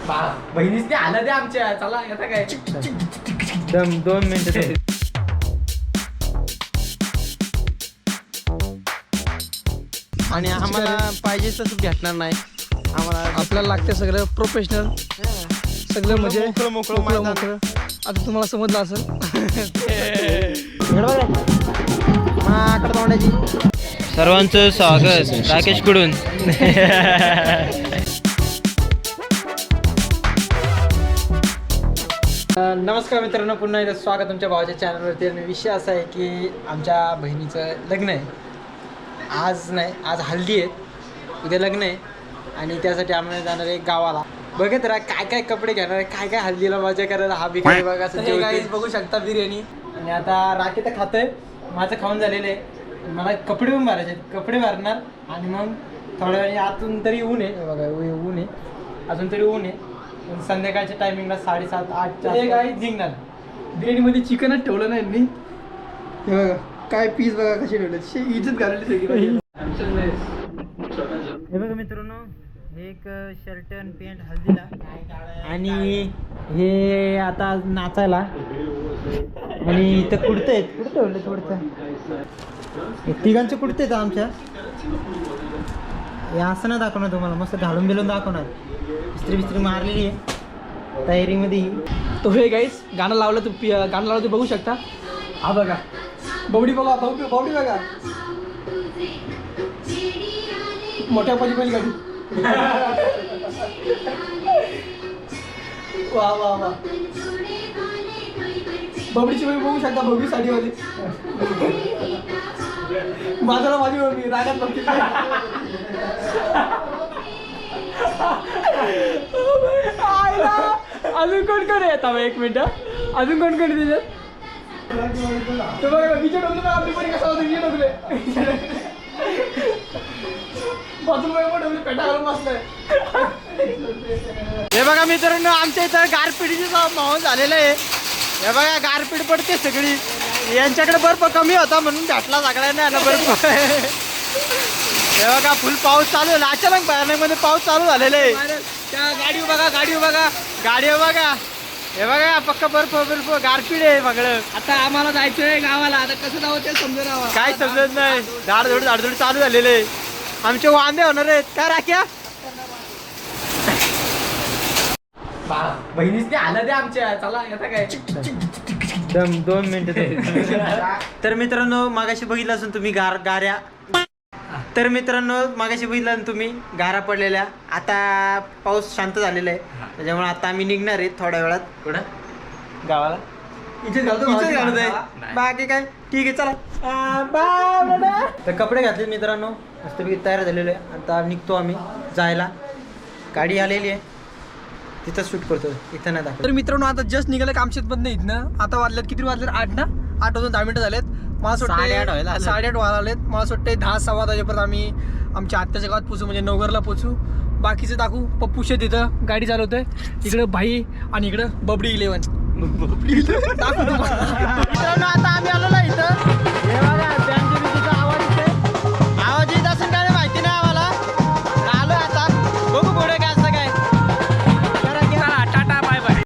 बहिणीच आलं दे आमच्या. चला येता काय 2 मिनिटं. आणि आम्हाला पाहिजे तसं भेटणार नाही. आम्हाला आपल्याला लागते सगळं प्रोफेशनल, सगळं म्हणजे मोकळं मोकळं. आता तुम्हाला समजलं असेल. सर्वांचं स्वागत राकेश कडून. नमस्कार मित्रांनो, पुन्हा एकदा स्वागत तुमच्या भावाच्या चॅनलवरती. आणि विषय असा आहे की आमच्या बहिणीचं लग्न आहे. आज नाही, आज हल्दी आहे, उद्या लग्न आहे. आणि त्यासाठी आम्हाला जाणार आहे गावाला. बघत राहा काय काय कपडे घेणार आहे, काय काय हल्दीला मजा करायला. हा बिकारी बघा असं बघू शकता बिर्याणी. आणि आता राखी तर खातोय, माझं खाऊन झालेलं आहे. मला कपडे पण भरायचे, कपडे भरणार. आणि मग थोड्या वेळाने आतून तरी ऊन आहे बघा, ऊन आहे अजून तरी ऊन आहे. पण संध्याकाळच्या टायमिंगला 7:30-8च्या निघणार. बिर्याणीमध्ये चिकनच ठेवलं नाही मी. हे बघा काय पीस बघा कसे ठेवले, इज्जत घालवली सगळी. हे बघा मित्रांनो, हे एक शर्ट आणि पॅन्ट हल्दीला. आणि हे आता नाचायला. आणि इथं कुडतं आहेत, कुठं ठेवलं कुडतं, तिघांचे कुडते आहेत आमच्या. हे असं नाही दाखवणार तुम्हाला, मस्त घालून बिलून दाखवणार. इस्त्री बिस्त्री मारलेली आहे तयारीमध्ये. तो हे गाईस गाणं लावलं तू बघू शकता. हा बघा बावडी बघा, बावडी बघा, मोठ्या पाजी पहिली गाडी. वा वा वा, बबडीची बाई बघू शकता, बबडी साडीवाली. माझ्याला माझी बबडी रागात बघते. अजून कोण कोण येतात? एक मिनिट, अजून कोण कोण त्याच्यात? तो बघा विजय डोकले ना, आपली परी कसा होता विजय डोकले. बाजूला पण डोकले पेटा घालून बसलाय. हे बघा मित्रांनो, आमच्या इथं गारपिटीचं माहोल झालेलं आहे. हे बघा गारपीट पडते सगळी. यांच्याकडे बर्फ कमी होता म्हणून भेटला सगळ्यांना आला बर्फ. हे बघा फुल पाऊस चालू झाला, अचानक भयानकमध्ये पाऊस चालू झालेला आहे. त्या गाडी बघा, गाडी बघा. हे बघा पक्का बर्फ गारपीट आहे सगळं. आता आम्हाला जायचंय गावाला, आता कसं जावं ते समजा. काय समजत नाही, धाडधोड चालू झालेले आहे. आमचे वांदे होणार आहेत काय राख्या. बहिणीच आलं दे आमच्या. चला येता काय 2 मिनिटं. तर मित्रांनो, मागाशी बघितलं असून तुम्ही गाऱ्या. तर मित्रांनो, मागाशी बघितलं तुम्ही गारा पडलेल्या. आता पाऊस शांत झालेला आहे, त्याच्यामुळे आता आम्ही निघणार आहे थोड्या वेळात. कुठं? गावाला. इथे घालतोय. बाकी काय ठीक आहे, चला. तर कपडे घातले मित्रांनो, मस्तपैकी तयार झालेलो आहे. आता निघतो आम्ही जायला. गाडी आलेली आहे, तिथं शूट करतो, इथं नाही दाखवत. तर मित्रांनो, आता जस्ट निघालं कामशेतमधनं इथनं. आता वाजल्यात किती वाजलेत? 8 ना, 8 वाजून 10 मिनिटं झालेत. मला 8:30 व्हायला आलेत. मला वाटते 10-10:15 वाजेपर्यंत आम्ही आमच्या आत्याच्या गावात पोचू, म्हणजे नवघरला पोचू. बाकीचं दाखवू. पप्पूशे तिथं गाडी चालवतोय, इकडं भाई आणि इकडं बबडी 11 दाखवू तुम्हाला. मित्रांनो, आता आम्ही आलो ना इथं. हे बघा बँकेचा आवाज येते. आवाज येत असेल काय माहिती नाही आम्हाला. आलो आता, बघू पुढे काय असं काय. Tata bye bye.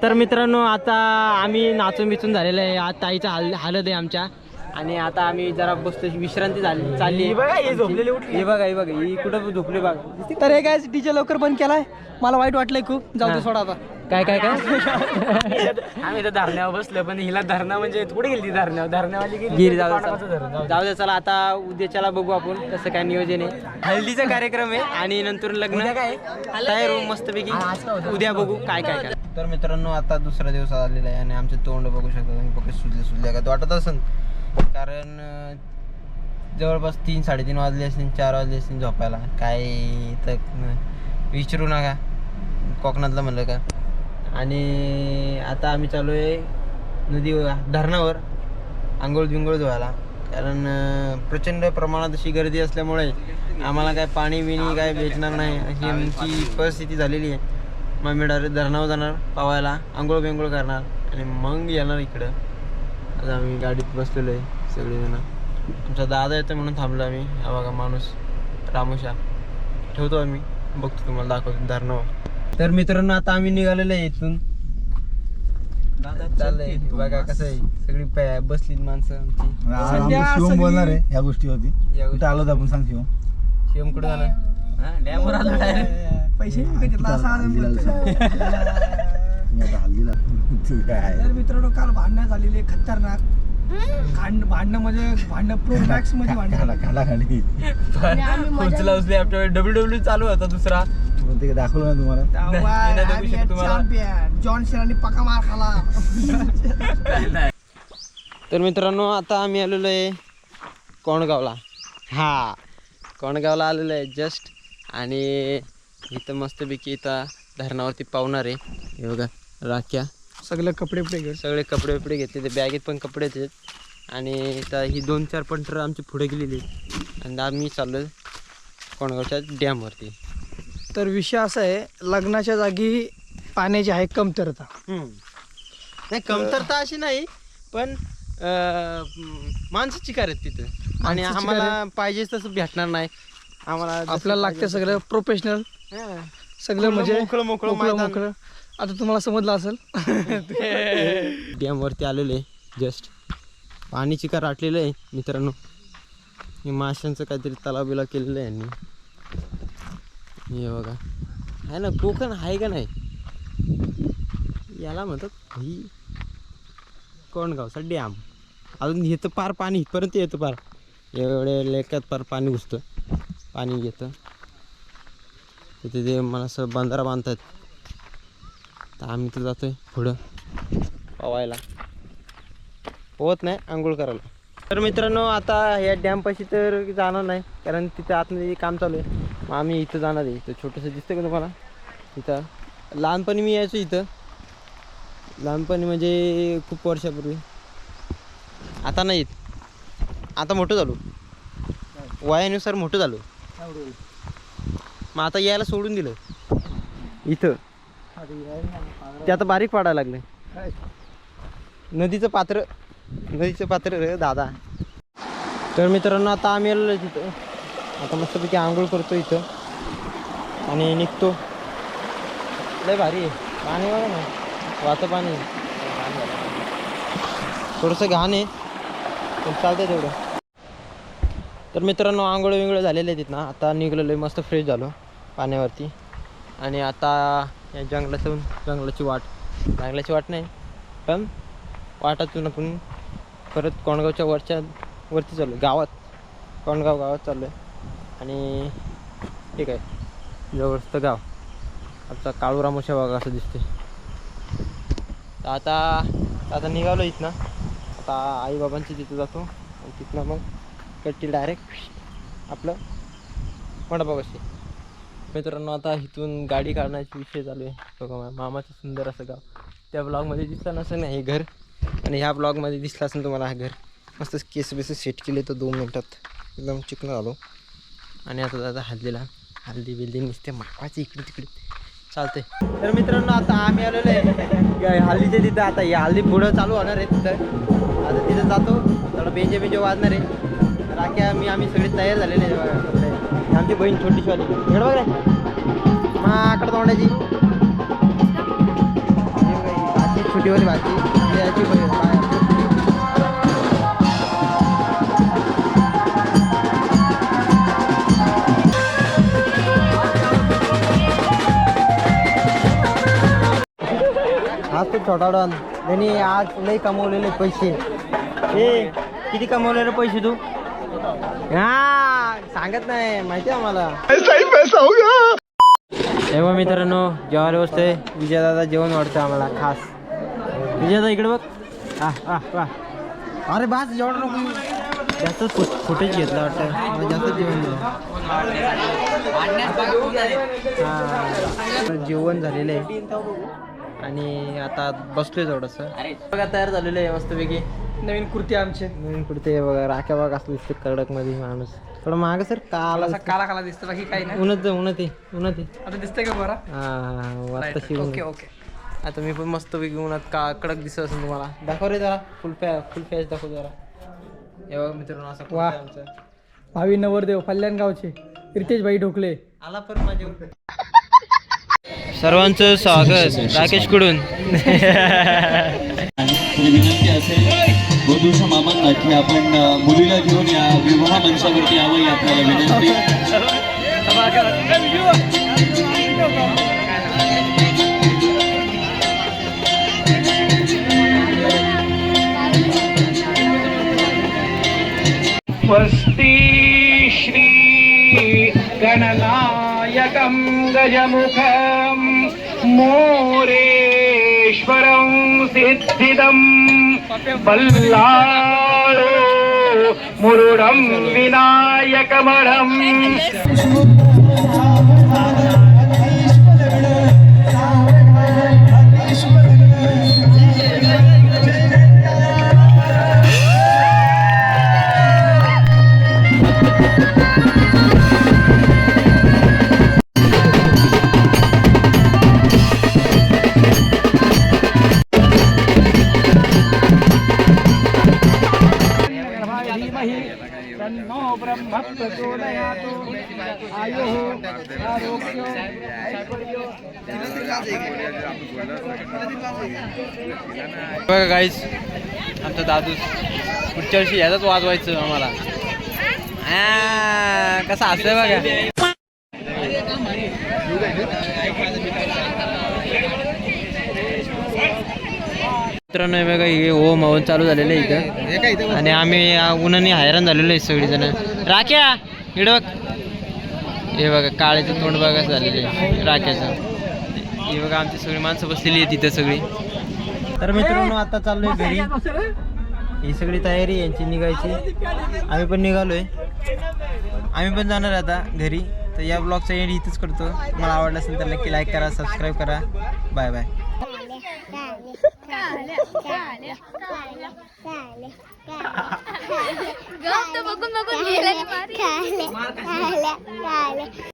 तर मित्रांनो आता आम्ही नाचून बिचून झालेलं आहे. आज ताईचा हालत आहे आमच्या. आणि आता आम्ही जरा बसतो, विश्रांती चालली. हे बघा ही झोपलेली उठली. हे बघा ही कुठं झोपली बघा. तर हे काय डीजे लवकर बंद केलाय. मला वाईट वाटलंय खूप. जाऊ दे सोडा आता. काय आम्ही तर धरण्यावर बसलो, पण हिला धरणा म्हणजे कुठे गेली ती धरण्यावाली गिरी. जाऊ दे चला, आता उद्याच्याला बघू आपण कसं काय नियोजन आहे. हल्दीचा कार्यक्रम आहे आणि नंतर लग्न काय तयार होऊ मस्तपैकी. उद्या बघू काय. तर मित्रांनो आता दुसरा दिवस आलेला आहे आणि आमचे तोंड बघू शकता तुम्ही. बघ सुजले का वाटत असेल, कारण जवळपास 3-3:30 वाजले असतील, 4 वाजले असतील झोपायला. काय तर विचारू नका, कोकणातलं म्हणलं का. आणि आता आम्ही चालू आहे नदीवर, धरणावर आंघोळ बिंघोळ धुवायला, कारण प्रचंड प्रमाणात अशी गर्दी असल्यामुळे आम्हाला काय पाणी बिणी काय भेटणार नाही अशी आमची परिस्थिती झालेली आहे. मग मी डायरेक्ट धरणावर जाणार पावायला, आंघोळ बिंघोळ करणार आणि मग येणार इकडं. आता आम्ही गाडीत बसलेलो आहे सगळेजण. आमचा दादा येतो म्हणून थांबलो आम्ही. हा बघा माणूस रामुशा. ठेवतो आम्ही, बघतो तुम्हाला दाखवतो धरणावर. तर मित्रांनो आता आम्ही निघालेलो आहे इथून. चाललंय बघा कसं आहे, सगळी बसली माणसं आमची. शिवम बोलणार आहे या गोष्टीवरती. कुठे आलो आपण सांग शिवम. शिवम कुठे जाणार? डॅमवर आलो. पैसे तर मित्रांनो काल भांडणं झालेली खतरनाक. भांडणं म्हणजे प्रो मॅक्स मध्ये उचली आपल्या WWE चालू होता दुसरा. दाखवलं ना तुम्हाला. जॉन शेरांनी पका मार खाला. तर मित्रांनो आता आम्ही आलेलो आहे कोंडगावला. कोंडगावला आलेलो आहे जस्ट. आणि इथं मस्तपैकी इथं धरणावरती पावणार आहे. हे बघा राख्या, सगळे कपडे घेऊन सगळे कपडे बिपडे घेतले. ते बॅगेत पण कपडेच आहेत. आणि इथं ही 2-4 पंटर आमची पुढे गेलेली आहेत. आणि आम्ही चाललो कोंडगावच्या डॅमवरती. तर विषय असा आहे, लग्नाच्या जागी पाण्याची आहे कमतरता. नाही कमतरता अशी नाही, पण माणसं चिकार आहेत तिथं. आणि आम्हाला पाहिजे तसं भेटणार नाही. आम्हाला आपल्याला लागते सगळं प्रोफेशनल, सगळं म्हणजे मोकळं. आता तुम्हाला समजलं असेल. डॅमवरती आलेलं आहे जस्ट. पाणी चिकार आटलेलं आहे मित्रांनो. हे माशांचं काहीतरी तलाव बिलाव केलेलं आहे यांनी. हे बघा आहे ना, कोकण आहे का नाही याला म्हणतात ही कोंडगावचा डॅम. अजून येतं पार पाणी इथपर्यंत येतं, पार एवढ्या लेक्यात पार पाणी घुसतं, पाणी येतं. तिथे ते मला असं बंधारा बांधतात. तर आम्ही तर जातो आहे पुढं पवायला. पोहत नाही, आंघोळ करायला. तर मित्रांनो आता या डॅमपाशी तर जाणार नाही, कारण तिथं आतमध्ये काम चालू आहे. मग आम्ही इथं जाणार आहे. इथं छोटंसं दिसतं का तुम्हाला. इथं लहानपणी मी यायचो इथं. लहानपणी म्हणजे खूप वर्षापूर्वी. आता नाही येत, आता मोठं झालो, वयानुसार मोठं झालो. मग आता यायला सोडून दिलं इथं. ते आता बारीक पाडायला लागले. नदीचं पात्र रे दादा. तर मित्रांनो आता आम्ही आलो तिथं. आता मस्तपैकी आंघोळ करतो इथं आणि निघतो. लय भारी आहे पाणी बघा ना, वाचं पाणी. थोडंसं घाण आहे पण चालतंय तेवढं. तर मित्रांनो आंघोळ विंगोळ झालेले आहेत ना. आता निघलेलो आहे, मस्त फ्रेश झालो पाण्यावरती. आणि आता या जंगलाची वाट नाही, पण वाटातून आपण परत कोंडगावच्या वरती चाललो गावात. कोंडगाव गावात चाललो आहे. आणि ठीक आहे, जवळचं गाव आमचा काळूरामोशा बघा असं दिसते. तर आता निघालो इथनं. आता आईबाबांची तिथं जातो आणि तिथनं मग कट्टी डायरेक्ट आपलं मंडपापाशी. मित्रांनो आता इथून गाडी काढण्याचा विषय चालू आहे. बघा मामाचं सुंदर असं गाव. त्या ब्लॉगमध्ये दिसलं नसेल हे घर, आणि ह्या ब्लॉगमध्ये दिसलं असेल तुम्हाला हा घर. मस्त केस बेस सेट केले तर 2 मिनटात एकदम चिकन झालो. आणि आता दादा हल्दी बिल्दी नुसते मापाची इकडे तिकडे चालते. तर मित्रांनो आता आम्ही आलेलो आहे हल्दीच्या तिथं. आता या हल्दी पुढं चालू होणार आहे तिथं. आता तिथं जातो, थोडं बेंजे वाजणार आहे. राख्या आम्ही सगळे तयार झालेले आहे. आमची बहीण छोटीशीवाली इकडं बघ रे माकडं तोंडाची. छोटीवाली भाजी याची आज तो छोटा डॉन त्यांनी आज लई कमवलेले पैसे. ए किती कमवलेले पैसे तू? हा सांगत नाही माहिती आहे आम्हाला. तेव्हा मित्रांनो जेवायला बसतोय. विजयदादा जेवण वाढतं आम्हाला खास. विजयदा इकडे बघ. वा अरे बास जेवण नको जास्त फुटेज घेतला वाटतं. मला जास्त जेवण दिलं. हा जेवण झालेलं आहे आणि आता बसलोय थोडंसं. बघा तयार झालेलं आहे मस्तपैकी. नवीन कुर्ती आमचे. नवीन कुर्ते बघा राख्या बघा असं दिसते कडक मध्ये माणूस. थोडं माग सर काला असा काला काला दिसतो बाकी काही नाही. उन्हात आता दिसतंय का बरं? हा आत्ताशी ऊन. ओके आता मी पण मस्त पैकी उन्हात का कडक दिसत असेल तुम्हाला. दाखव रे जरा फुल फॅच दाखव जरा. हे बघा मित्रांनो असं कुर्ता आहे आमचा. भावी नवरदेव कल्याण गावचे रितेश भाई ढोकले. आला पण माझ्या सर्वांचं स्वागत राकेश कडून. विनंती असेल गोदूच्या मामांना की आपण मुलीला घेऊन या विवाह मंचावरती यावं ही आपल्याला विनंती. स्वस्ति श्री गणनायकं गजमुखं मोरेश्वरं सिद्धिदं बल्लाळो मुरुडं विनायकमणं. बघा गाईस आमचा दादू पुढच्या वर्षी याचाच वाजवायचं आम्हाला. कसा असतंय बघा. मित्रांनो हे बघा हे ओम हवन चालू झालेलं आहे इथं आणि आम्ही उन्हाने हैराण झालेलो आहे सगळीजण. राख्या इकडं बघ. हे बघा काळेचं तोंड बघा झालेलं आहे राख्याचं. हे बघा आमची सगळी माणसं बसलेली आहे तिथं सगळी. तर मित्रांनो आता चाललोय घरी. ही सगळी तयारी यांची निघायची. आम्ही पण निघालोय. आम्ही पण जाणार आता घरी. तर या ब्लॉगचा एंड इथंच करतो. मला आवडलं असेल तर नक्की लाईक करा, सबस्क्राईब करा. Bye bye. बघून बघून